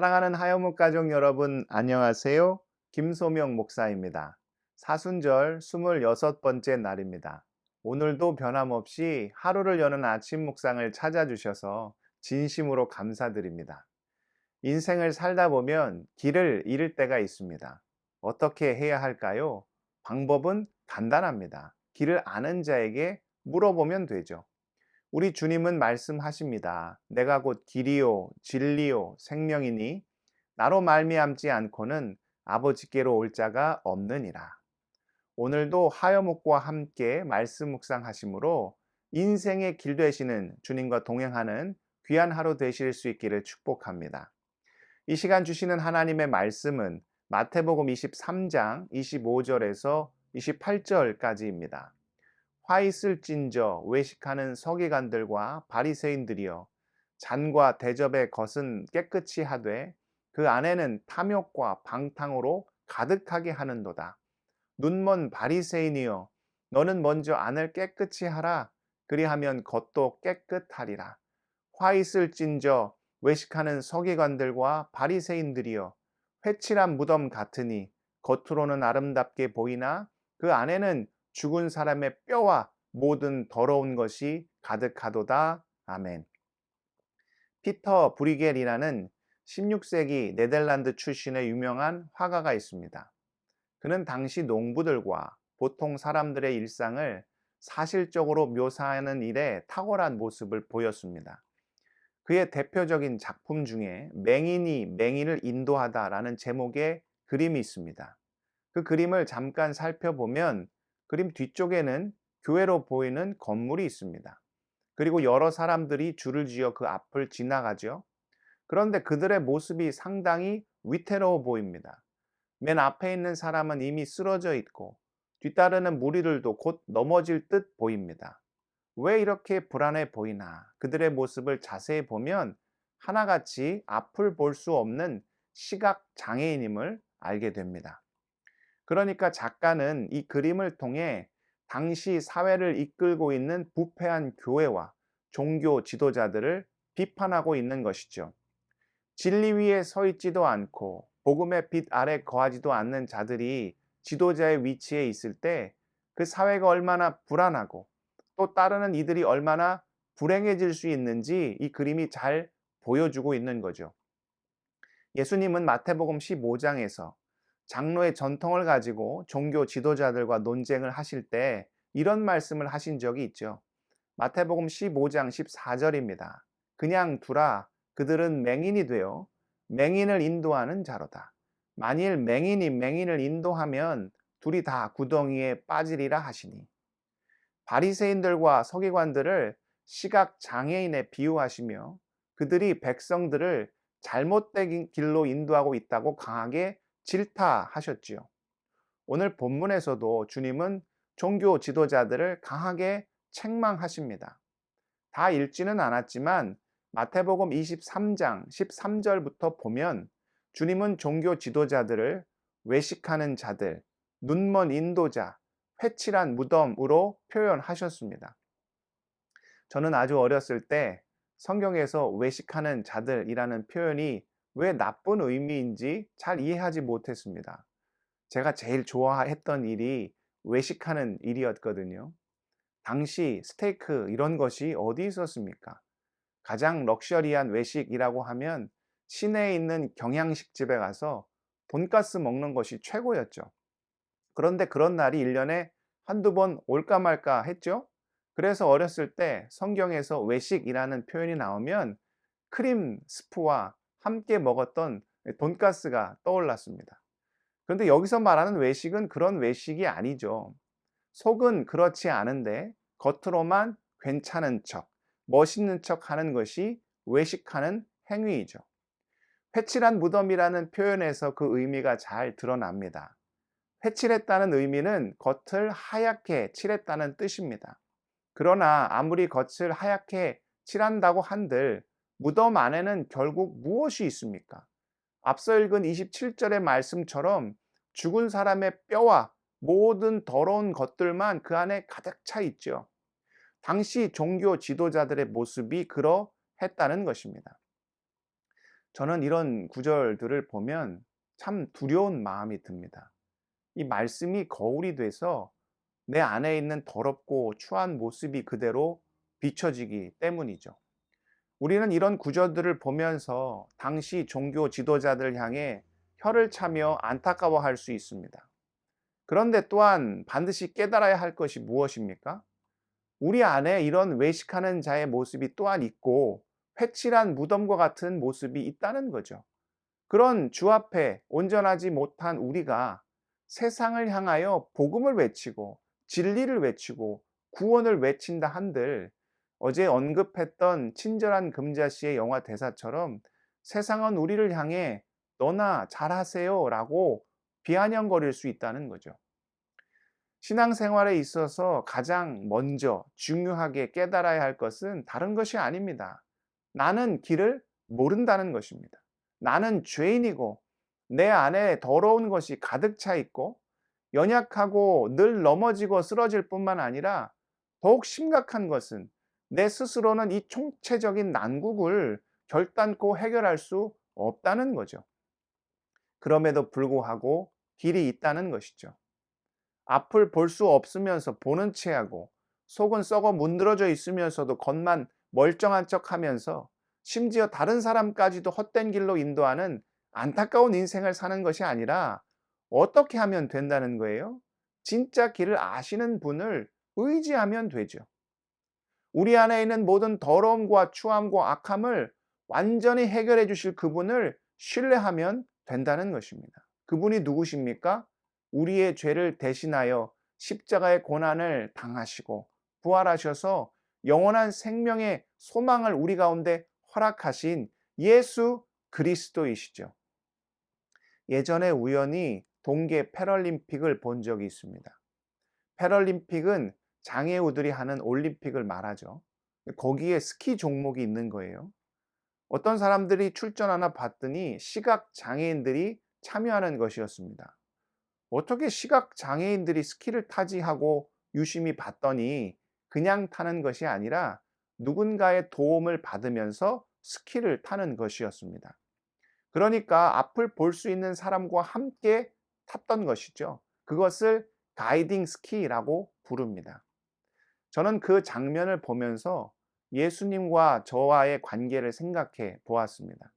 사랑하는 하여묵 가족 여러분, 안녕하세요. 김소명 목사입니다. 사순절 26번째 날입니다. 오늘도 변함없이 하루를 여는 아침 묵상을 찾아주셔서 진심으로 감사드립니다. 인생을 살다 보면 길을 잃을 때가 있습니다. 어떻게 해야 할까요? 방법은 간단합니다. 길을 아는 자에게 물어보면 되죠. 우리 주님은 말씀하십니다. 내가 곧 길이요 진리요 생명이니 나로 말미암지 않고는 아버지께로 올 자가 없느니라. 오늘도 하여목과 함께 말씀 묵상하심으로 인생의 길 되시는 주님과 동행하는 귀한 하루 되실 수 있기를 축복합니다. 이 시간 주시는 하나님의 말씀은 마태복음 23장 25절에서 28절까지입니다. 화 있을진저 외식하는 서기관들과 바리새인들이여, 잔과 대접의 것은 깨끗이 하되 그 안에는 탐욕과 방탕으로 가득하게 하는도다. 눈먼 바리새인이여, 너는 먼저 안을 깨끗이 하라. 그리하면 겉도 깨끗하리라. 화 있을진저 외식하는 서기관들과 바리새인들이여, 회칠한 무덤 같으니 겉으로는 아름답게 보이나 그 안에는 죽은 사람의 뼈와 모든 더러운 것이 가득하도다. 아멘. 피터 브리겔이라는 16세기 네덜란드 출신의 유명한 화가가 있습니다. 그는 당시 농부들과 보통 사람들의 일상을 사실적으로 묘사하는 일에 탁월한 모습을 보였습니다. 그의 대표적인 작품 중에 맹인이 맹인을 인도하다라는 제목의 그림이 있습니다. 그 그림을 잠깐 살펴보면 그림 뒤쪽에는 교회로 보이는 건물이 있습니다. 그리고 여러 사람들이 줄을 지어 그 앞을 지나가죠. 그런데 그들의 모습이 상당히 위태로워 보입니다. 맨 앞에 있는 사람은 이미 쓰러져 있고 뒤따르는 무리들도 곧 넘어질 듯 보입니다. 왜 이렇게 불안해 보이나? 그들의 모습을 자세히 보면 하나같이 앞을 볼 수 없는 시각 장애인임을 알게 됩니다. 그러니까 작가는 이 그림을 통해 당시 사회를 이끌고 있는 부패한 교회와 종교 지도자들을 비판하고 있는 것이죠. 진리 위에 서 있지도 않고 복음의 빛 아래 거하지도 않는 자들이 지도자의 위치에 있을 때 그 사회가 얼마나 불안하고 또 따르는 이들이 얼마나 불행해질 수 있는지 이 그림이 잘 보여주고 있는 거죠. 예수님은 마태복음 15장에서 장로의 전통을 가지고 종교 지도자들과 논쟁을 하실 때 이런 말씀을 하신 적이 있죠. 마태복음 15장 14절입니다. 그냥 두라. 그들은 맹인이 되어 맹인을 인도하는 자로다. 만일 맹인이 맹인을 인도하면 둘이 다 구덩이에 빠지리라 하시니. 바리새인들과 서기관들을 시각 장애인에 비유하시며 그들이 백성들을 잘못된 길로 인도하고 있다고 강하게 질타하셨지요. 오늘 본문에서도 주님은 종교 지도자들을 강하게 책망하십니다. 다 읽지는 않았지만 마태복음 23장 13절부터 보면 주님은 종교 지도자들을 외식하는 자들, 눈먼 인도자, 회칠한 무덤으로 표현하셨습니다. 저는 아주 어렸을 때 성경에서 외식하는 자들이라는 표현이 왜 나쁜 의미인지 잘 이해하지 못했습니다. 제가 제일 좋아했던 일이 외식하는 일이었거든요. 당시 스테이크 이런 것이 어디 있었습니까? 가장 럭셔리한 외식이라고 하면 시내에 있는 경양식집에 가서 돈가스 먹는 것이 최고였죠. 그런데 그런 날이 1년에 한두 번 올까 말까 했죠. 그래서 어렸을 때 성경에서 외식이라는 표현이 나오면 크림 스프와 함께 먹었던 돈가스가 떠올랐습니다. 그런데 여기서 말하는 외식은 그런 외식이 아니죠. 속은 그렇지 않은데 겉으로만 괜찮은 척, 멋있는 척 하는 것이 외식하는 행위이죠. 회칠한 무덤이라는 표현에서 그 의미가 잘 드러납니다. 회칠했다는 의미는 겉을 하얗게 칠했다는 뜻입니다. 그러나 아무리 겉을 하얗게 칠한다고 한들 무덤 안에는 결국 무엇이 있습니까? 앞서 읽은 27절의 말씀처럼 죽은 사람의 뼈와 모든 더러운 것들만 그 안에 가득 차 있죠. 당시 종교 지도자들의 모습이 그러했다는 것입니다. 저는 이런 구절들을 보면 참 두려운 마음이 듭니다. 이 말씀이 거울이 돼서 내 안에 있는 더럽고 추한 모습이 그대로 비춰지기 때문이죠. 우리는 이런 구절들을 보면서 당시 종교 지도자들 향해 혀를 차며 안타까워할 수 있습니다. 그런데 또한 반드시 깨달아야 할 것이 무엇입니까? 우리 안에 이런 외식하는 자의 모습이 또한 있고 회칠한 무덤과 같은 모습이 있다는 거죠. 그런 주 앞에 온전하지 못한 우리가 세상을 향하여 복음을 외치고 진리를 외치고 구원을 외친다 한들 어제 언급했던 친절한 금자씨의 영화 대사처럼 세상은 우리를 향해 너나 잘하세요 라고 비아냥거릴 수 있다는 거죠. 신앙생활에 있어서 가장 먼저 중요하게 깨달아야 할 것은 다른 것이 아닙니다. 나는 길을 모른다는 것입니다. 나는 죄인이고 내 안에 더러운 것이 가득 차 있고 연약하고 늘 넘어지고 쓰러질 뿐만 아니라 더욱 심각한 것은 내 스스로는 이 총체적인 난국을 결단코 해결할 수 없다는 거죠. 그럼에도 불구하고 길이 있다는 것이죠. 앞을 볼 수 없으면서 보는 체하고 속은 썩어 문드러져 있으면서도 겉만 멀쩡한 척하면서 심지어 다른 사람까지도 헛된 길로 인도하는 안타까운 인생을 사는 것이 아니라 어떻게 하면 된다는 거예요? 진짜 길을 아시는 분을 의지하면 되죠. 우리 안에 있는 모든 더러움과 추함과 악함을 완전히 해결해 주실 그분을 신뢰하면 된다는 것입니다. 그분이 누구십니까? 우리의 죄를 대신하여 십자가의 고난을 당하시고 부활하셔서 영원한 생명의 소망을 우리 가운데 허락하신 예수 그리스도이시죠. 예전에 우연히 동계 패럴림픽을 본 적이 있습니다. 패럴림픽은 장애우들이 하는 올림픽을 말하죠. 거기에 스키 종목이 있는 거예요. 어떤 사람들이 출전하나 봤더니 시각 장애인들이 참여하는 것이었습니다. 어떻게 시각 장애인들이 스키를 타지 하고 유심히 봤더니 그냥 타는 것이 아니라 누군가의 도움을 받으면서 스키를 타는 것이었습니다. 그러니까 앞을 볼 수 있는 사람과 함께 탔던 것이죠. 그것을 가이딩 스키라고 부릅니다. 저는 그 장면을 보면서 예수님과 저와의 관계를 생각해 보았습니다.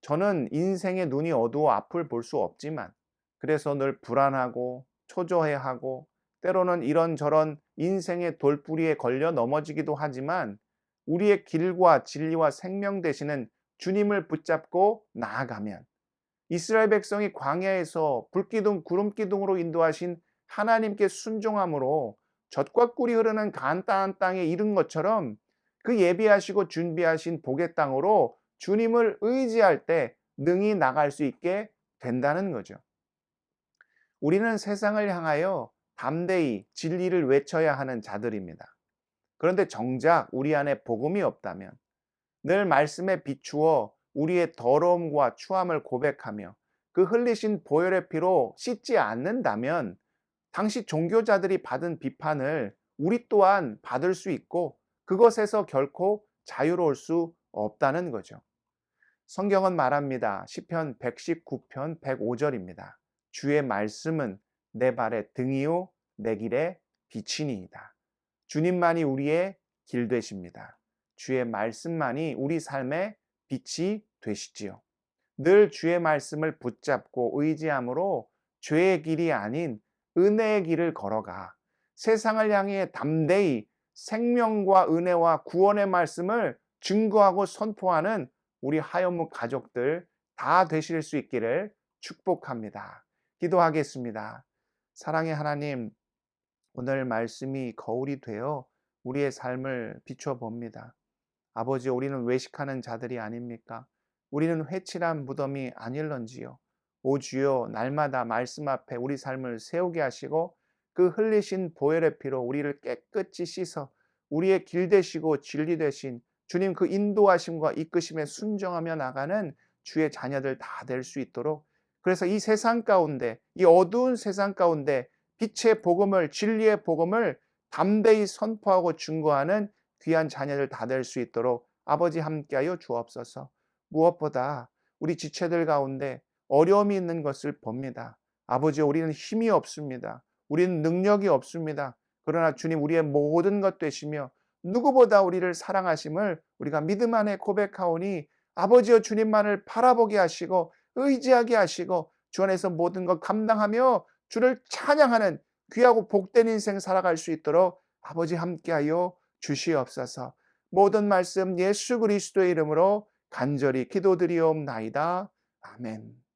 저는 인생의 눈이 어두워 앞을 볼 수 없지만 그래서 늘 불안하고 초조해하고 때로는 이런저런 인생의 돌부리에 걸려 넘어지기도 하지만 우리의 길과 진리와 생명 되시는 주님을 붙잡고 나아가면 이스라엘 백성이 광야에서 불기둥 구름기둥으로 인도하신 하나님께 순종함으로 젖과 꿀이 흐르는 간단한 땅에 이른 것처럼 그 예비하시고 준비하신 복의 땅으로 주님을 의지할 때 능히 나갈 수 있게 된다는 거죠. 우리는 세상을 향하여 담대히 진리를 외쳐야 하는 자들입니다. 그런데 정작 우리 안에 복음이 없다면 늘 말씀에 비추어 우리의 더러움과 추함을 고백하며 그 흘리신 보혈의 피로 씻지 않는다면 당시 종교자들이 받은 비판을 우리 또한 받을 수 있고 그것에서 결코 자유로울 수 없다는 거죠. 성경은 말합니다. 시편 119편 105절입니다. 주의 말씀은 내 발의 등이요 내 길의 빛이니이다. 주님만이 우리의 길 되십니다. 주의 말씀만이 우리 삶의 빛이 되시지요. 늘 주의 말씀을 붙잡고 의지함으로 죄의 길이 아닌 은혜의 길을 걸어가 세상을 향해 담대히 생명과 은혜와 구원의 말씀을 증거하고 선포하는 우리 하여무 가족들 다 되실 수 있기를 축복합니다. 기도하겠습니다. 사랑의 하나님, 오늘 말씀이 거울이 되어 우리의 삶을 비춰봅니다. 아버지, 우리는 외식하는 자들이 아닙니까? 우리는 회칠한 무덤이 아닐런지요. 오 주여, 날마다 말씀 앞에 우리 삶을 세우게 하시고 그 흘리신 보혈의 피로 우리를 깨끗이 씻어 우리의 길 되시고 진리 되신 주님 그 인도하심과 이끄심에 순종하며 나가는 주의 자녀들 다 될 수 있도록, 그래서 이 세상 가운데, 이 어두운 세상 가운데 빛의 복음을, 진리의 복음을 담대히 선포하고 증거하는 귀한 자녀들 다 될 수 있도록 아버지 함께하여 주옵소서. 무엇보다 우리 지체들 가운데 어려움이 있는 것을 봅니다. 아버지, 우리는 힘이 없습니다. 우리는 능력이 없습니다. 그러나 주님, 우리의 모든 것 되시며 누구보다 우리를 사랑하심을 우리가 믿음 안에 고백하오니 아버지여, 주님만을 바라보게 하시고 의지하게 하시고 주 안에서 모든 것 감당하며 주를 찬양하는 귀하고 복된 인생 살아갈 수 있도록 아버지 함께하여 주시옵소서. 모든 말씀 예수 그리스도의 이름으로 간절히 기도드리옵나이다. 아멘.